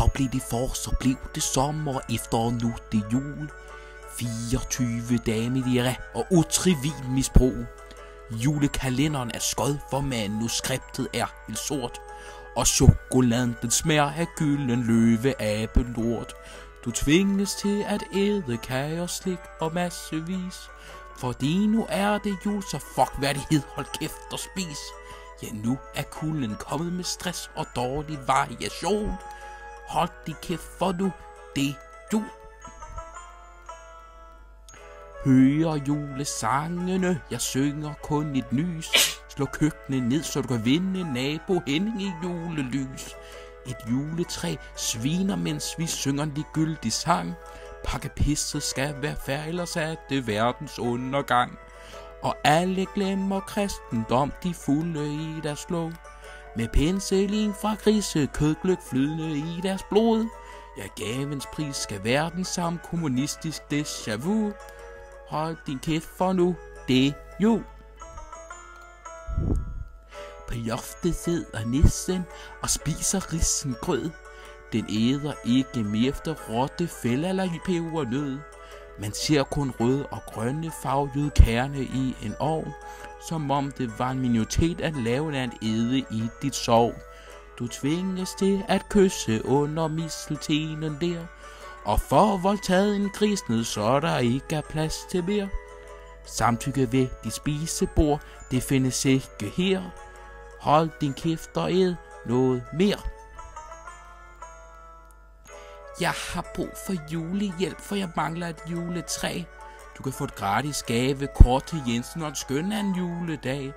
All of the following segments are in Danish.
Så blev det for, så blev det sommer, efter nu det jul. 24 dage med dere og utrivil misbrug. Julekalenderen er skød, for manuskriptet er helt sort. Og chokoladen den smager af gylden løve abelort. Du tvinges til at æde kage og slik og massevis. Fordi nu er det jul, så fuck værdighed, hold kæft og spis. Ja, nu er kulden kommet med stress og dårlig variation. Hold din kæft, for nu det er jul. Hører julesangene, jeg synger kun et nys. Slå køkkenet ned, så du kan vinde nabo Henning i julelys. Et juletræ sviner, mens vi synger en ligegyldig sang. Pakkepisset skal være færdig, ellers er det verdens undergang. Og alle glemmer kristendom, de fulde i deres lov. Med penicillin fra grise, kødgløk flydende i deres blod. Ja, gavens pris skal være den samme, kommunistisk déjà vu. Hold din kæft, for nu det er jul. På loftet sidder nissen og spiser risengrød. Den æder ikke mere efter rottefælde eller pebernød. Man ser kun røde og grønne farvede kerne i en ovn, som om det var en minoritet at lave en æde i dit sov. Du tvinges til at kysse under misteltenen der, og for voldtaget en gris ned, så der ikke er plads til mere. Samtykke ved dit spisebord, det findes ikke her. Hold din kæft og æd noget mere. Jeg har brug for julehjælp, for jeg mangler et juletræ. Du kan få et gratis gavekort til Jensen og en skøn af en juledag.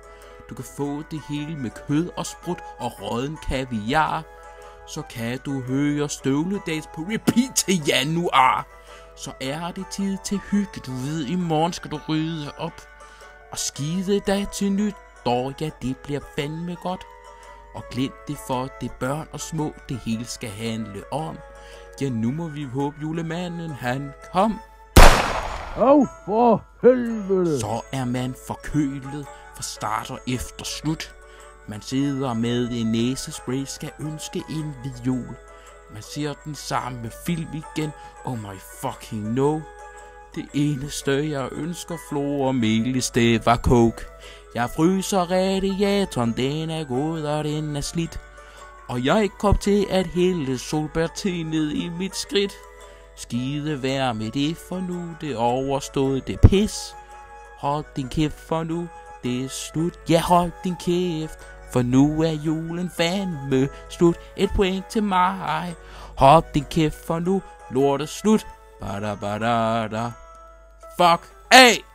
Du kan få det hele med kød og sprut og rådden kaviar. Så kan du høre støvledags på repeat til januar. Så er det tid til hygge, du ved, i morgen skal du rydde op. Og skide dag til nytår, ja, det bliver fandme godt. Og glem det, for det børn og små, det hele skal handle om. Ja, nu må vi håbe, julemanden han kom. For helvede! Så er man forkølet, for starter efter slut. Man sidder med en næsespray, skal ønske en hvid jul. Man ser den samme film igen, oh my fucking no. Det eneste jeg ønsker, Flor og Melis, det var coke. Jeg fryser radiatoren, den er god og den er slidt. Og jeg kom til at hælde solbærte ned i mit skridt. Skide vær med det, for nu det overstået, det pis. Hold din kæft, for nu det er slut. Ja, hold din kæft, for nu er julen fandme slut. Et point til mig. Hold din kæft, for nu lort er slut. Bada bada da. Fuck af!